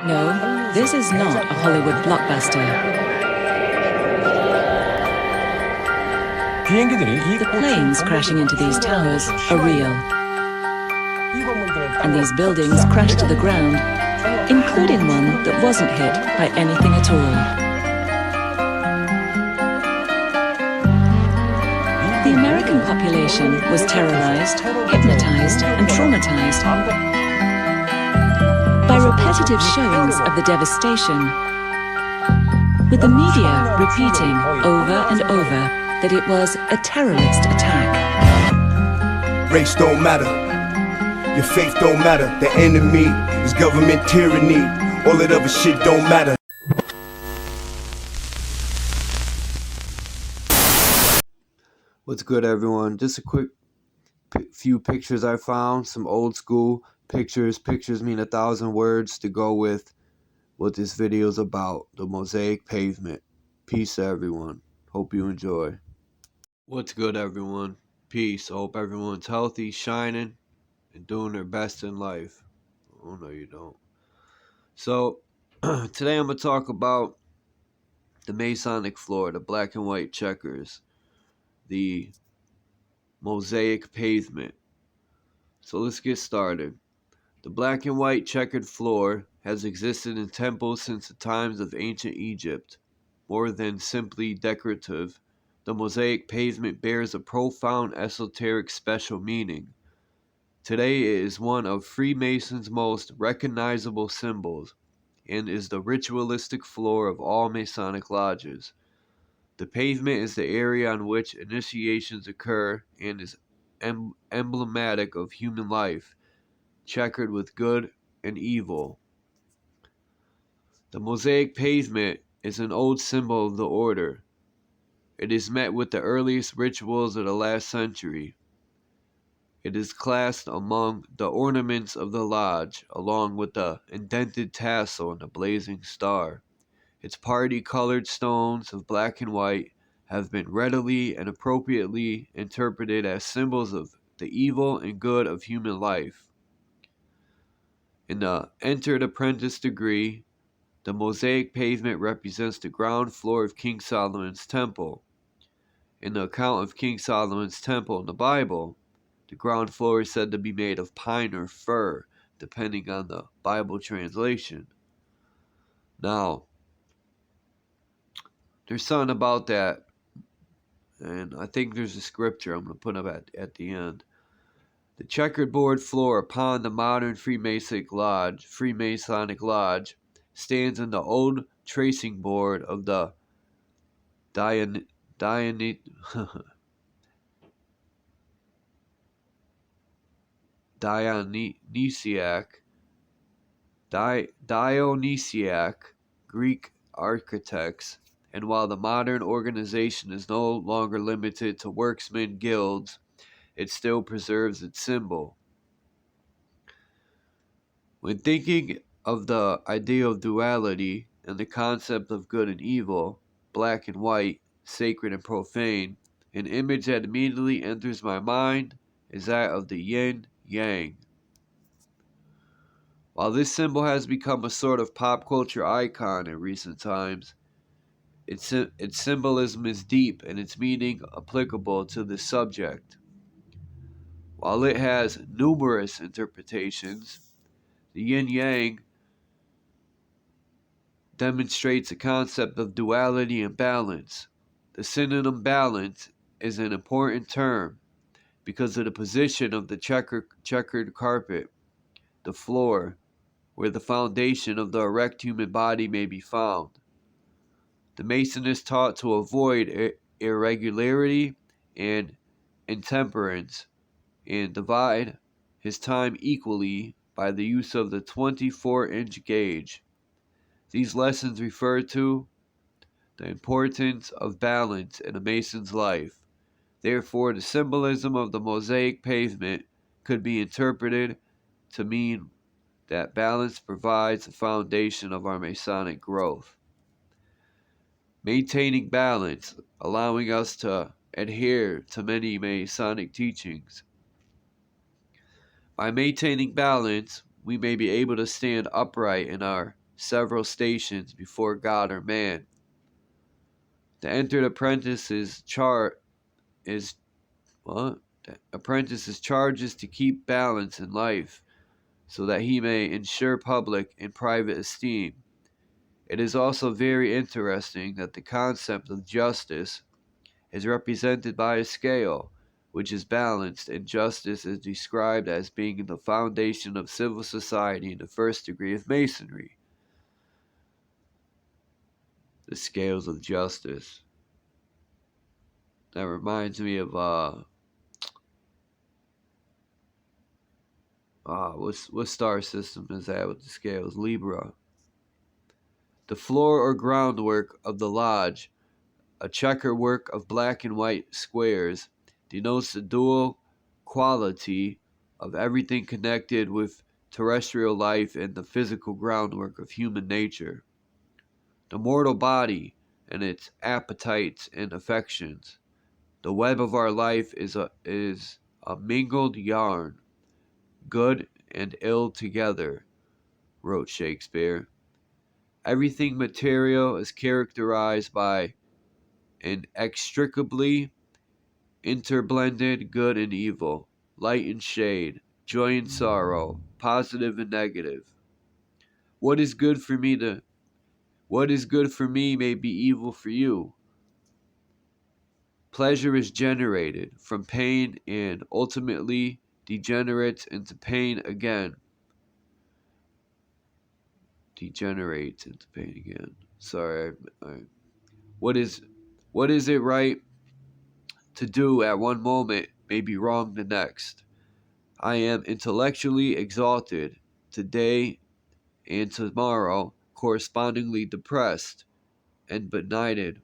No, this is not a Hollywood blockbuster. The planes crashing into these towers are real. And these buildings crashed to the ground, including one that wasn't hit by anything at all. The American population was terrorized, hypnotized, and traumatized by repetitive showings of the devastation, with the media repeating over and over that it was a terrorist attack. Race don't matter, your faith don't matter, the enemy is government tyranny, all that other shit don't matter. What's good, everyone? Just a quick few pictures I found, some old school pictures. Pictures mean 1,000 words to go with what this video is about, the Mosaic Pavement. Peace to everyone. Hope you enjoy. What's good, everyone? Peace. I hope everyone's healthy, shining, and doing their best in life. Oh, no, you don't. So, today I'm going to talk about the Masonic floor, the black and white checkers, the Mosaic Pavement. So let's get started. The black and white checkered floor has existed in temples since the times of ancient Egypt. More than simply decorative, the Mosaic Pavement bears a profound esoteric special meaning. Today it is one of Freemasons' most recognizable symbols and is the ritualistic floor of all Masonic lodges. The pavement is the area on which initiations occur and is emblematic of human life, checkered with good and evil. The Mosaic Pavement is an old symbol of the order. It is met with the earliest rituals of the last century. It is classed among the ornaments of the lodge, along with the indented tassel and the blazing star. Its party-colored stones of black and white have been readily and appropriately interpreted as symbols of the evil and good of human life. In the entered apprentice degree, the Mosaic Pavement represents the ground floor of King Solomon's temple. In the account of King Solomon's temple in the Bible, the ground floor is said to be made of pine or fir, depending on the Bible translation. Now, there's something about that, and I think there's a scripture I'm going to put up at the end. The checkered board floor upon the modern Freemasonic Lodge stands in the old tracing board of the Dionysiac Greek architects, and while the modern organization is no longer limited to worksmen guilds, it still preserves its symbol. When thinking of the idea of duality and the concept of good and evil, black and white, sacred and profane, an image that immediately enters my mind is that of the yin-yang. While this symbol has become a sort of pop culture icon in recent times, its symbolism is deep and its meaning applicable to this subject. While it has numerous interpretations, the yin-yang demonstrates a concept of duality and balance. The synonym balance is an important term because of the position of the checkered carpet, the floor, where the foundation of the erect human body may be found. The Mason is taught to avoid irregularity and intemperance and divide his time equally by the use of the 24-inch gauge. These lessons refer to the importance of balance in a Mason's life. Therefore, the symbolism of the Mosaic Pavement could be interpreted to mean that balance provides the foundation of our Masonic growth. Maintaining balance, allowing us to adhere to many Masonic teachings. By maintaining balance, we may be able to stand upright in our several stations before God or man. The entered apprentice's chart is what? The apprentice's charge is to keep balance in life, so that he may ensure public and private esteem. It is also very interesting that the concept of justice is represented by a scale, which is balanced, and justice is described as being the foundation of civil society in the first degree of masonry. The scales of justice. That reminds me of what star system is that with the scales? Libra. The floor or groundwork of the lodge, a checker work of black and white squares, denotes the dual quality of everything connected with terrestrial life and the physical groundwork of human nature. The mortal body and its appetites and affections. The web of our life is a mingled yarn, good and ill together, wrote Shakespeare. Everything material is characterized by inextricably interblended good and evil, light and shade, joy and sorrow, positive and negative. What is good for me may be evil for you. Pleasure is generated from pain and ultimately degenerates into pain again. Sorry. What is it right to do at one moment may be wrong the next. I am intellectually exalted today and tomorrow correspondingly depressed and benighted.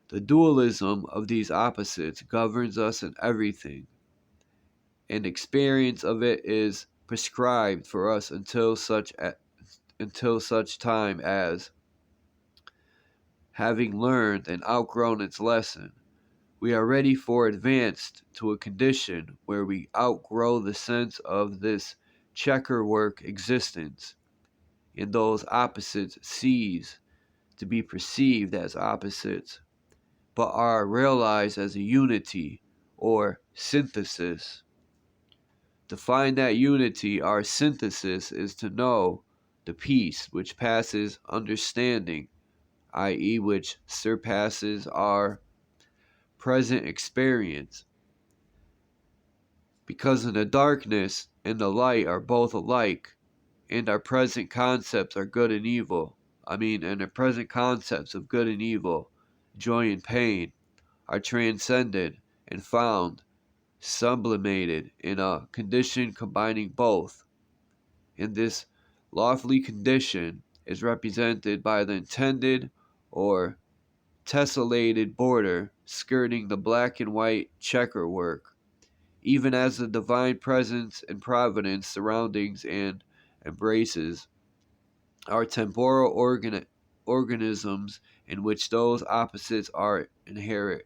The dualism of these opposites governs us in everything, and experience of it is prescribed for us until such time as, having learned and outgrown its lesson, we are ready for advanced to a condition where we outgrow the sense of this checker-work existence, and those opposites cease to be perceived as opposites, but are realized as a unity or synthesis. To find that unity, our synthesis, is to know the peace which passes understanding, i.e., which surpasses our present experience. Because in the darkness and the light are both alike, and our present concepts are good and evil. And the present concepts of good and evil, joy and pain, are transcended and found sublimated in a condition combining both. And this lofty condition is represented by the intended or tessellated border skirting the black and white checker work, even as the divine presence and providence surroundings and embraces our temporal organisms in which those opposites are inherent.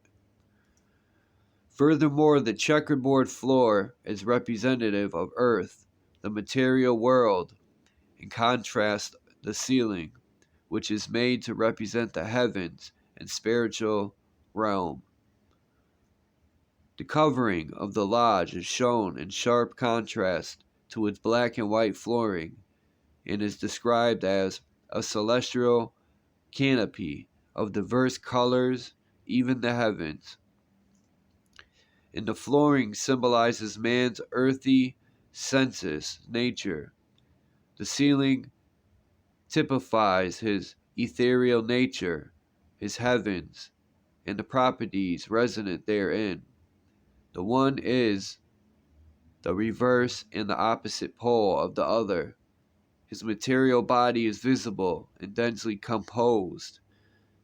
Furthermore, the checkerboard floor is representative of Earth, the material world, in contrast the ceiling, which is made to represent the heavens and spiritual realm. The covering of the lodge is shown in sharp contrast to its black and white flooring, and is described as a celestial canopy of diverse colors, even the heavens. And the flooring symbolizes man's earthy senses, nature. The ceiling typifies his ethereal nature, his heavens, and the properties resonant therein. The one is the reverse and the opposite pole of the other. His material body is visible and densely composed.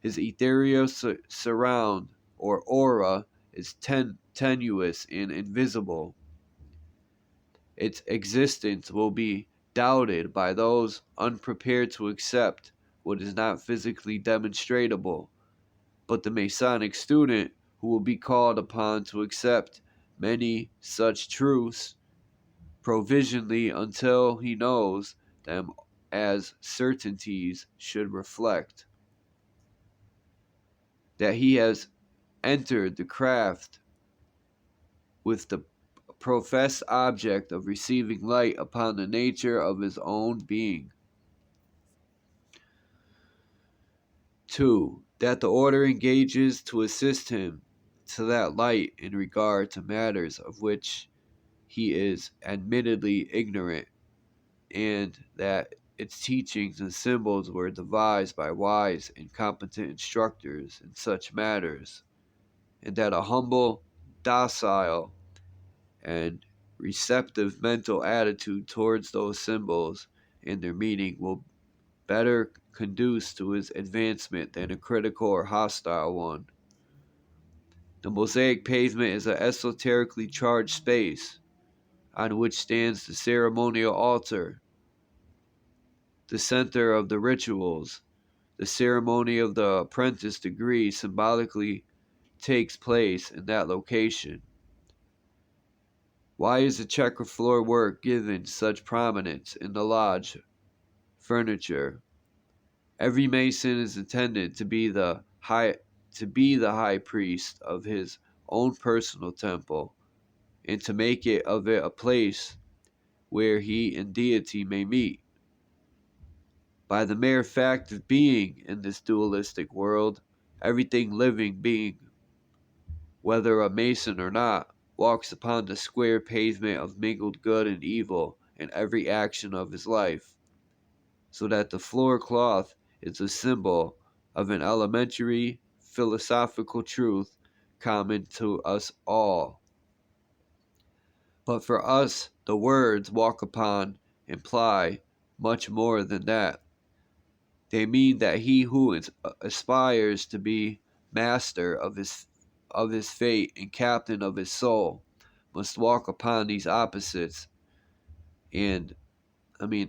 His ethereal surround, or aura, is tenuous and invisible. Its existence will be doubted by those unprepared to accept what is not physically demonstrable, but the Masonic student who will be called upon to accept many such truths provisionally until he knows them as certainties should reflect. That he has entered the craft with the professed object of receiving light upon the nature of his own being. 2. That the order engages to assist him to that light in regard to matters of which he is admittedly ignorant, and that its teachings and symbols were devised by wise and competent instructors in such matters, and that a humble, docile, and receptive mental attitude towards those symbols and their meaning will better conduce to his advancement than a critical or hostile one. The Mosaic pavement is an esoterically charged space on which stands the ceremonial altar, the center of the rituals. The ceremony of the apprentice degree symbolically takes place in that location. Why is the checker floor work given such prominence in the lodge furniture? Every mason is intended to be the high priest of his own personal temple, and to make it of it a place where he and deity may meet. By the mere fact of being in this dualistic world, everything living being, whether a mason or not, walks upon the square pavement of mingled good and evil in every action of his life, so that the floor cloth is a symbol of an elementary philosophical truth common to us all. But for us, the words walk upon imply much more than that. They mean that he who aspires to be master of his fate and captain of his soul must walk upon these opposites, and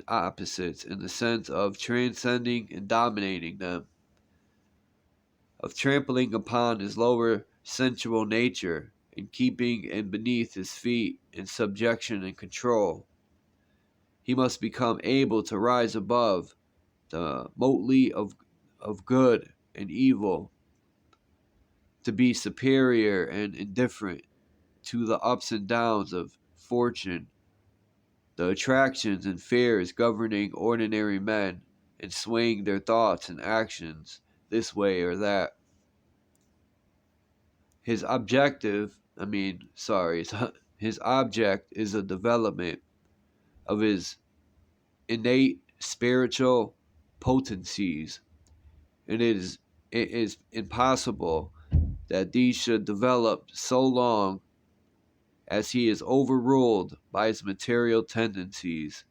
opposites in the sense of transcending and dominating them, of trampling upon his lower sensual nature and keeping it beneath his feet in subjection and control. He must become able to rise above the motley of good and evil, to be superior and indifferent to the ups and downs of fortune, the attractions and fears governing ordinary men and swaying their thoughts and actions this way or that. His object is a development of his innate spiritual potencies, and it is impossible that these should develop so long as he is overruled by his material tendencies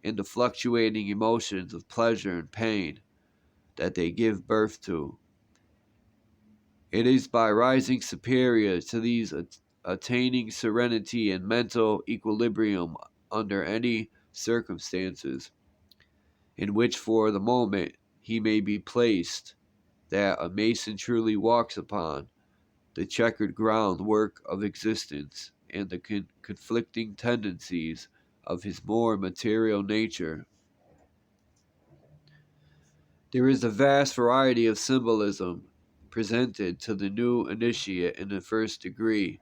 and the fluctuating emotions of pleasure and pain that they give birth to. It is by rising superior to these, attaining serenity and mental equilibrium under any circumstances in which for the moment he may be placed, that a mason truly walks upon the checkered groundwork of existence and the conflicting tendencies of his more material nature. There is a vast variety of symbolism presented to the new initiate in the first degree.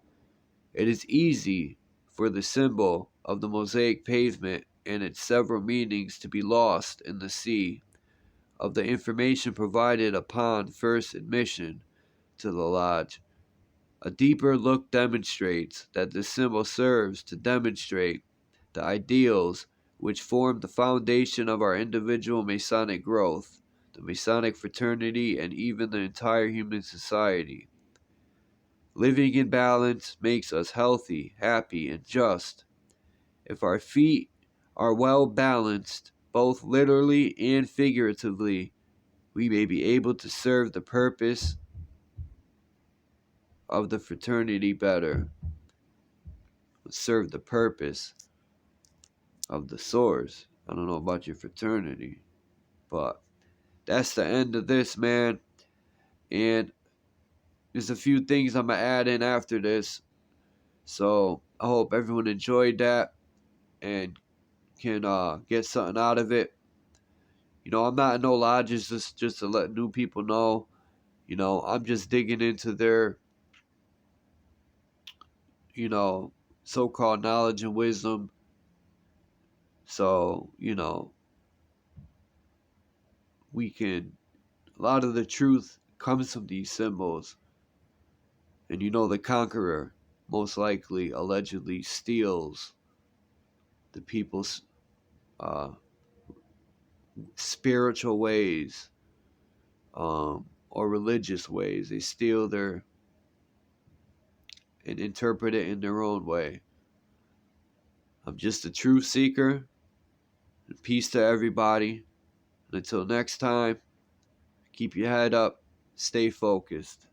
It is easy for the symbol of the Mosaic pavement and its several meanings to be lost in the sea of the information provided upon first admission to the lodge. A deeper look demonstrates that the symbol serves to demonstrate the ideals which form the foundation of our individual Masonic growth, the Masonic fraternity, and even the entire human society. Living in balance makes us healthy, happy, and just. If our feet are well balanced, both literally and figuratively, we may be able to serve the purpose of the fraternity better. Serve the purpose of the source. I don't know about your fraternity, but that's the end of this, man. And there's a few things I'm going to add in after this. So I hope everyone enjoyed that and can get something out of it. You know, I'm not in no lodges just to let new people know. You know, I'm just digging into their, you know, so-called knowledge and wisdom. So, you know, a lot of the truth comes from these symbols. And you know, the conqueror most likely, allegedly steals the people's spiritual ways, or religious ways. They steal their and interpret it in their own way. I'm just a truth seeker. And peace to everybody. And until next time, keep your head up, stay focused.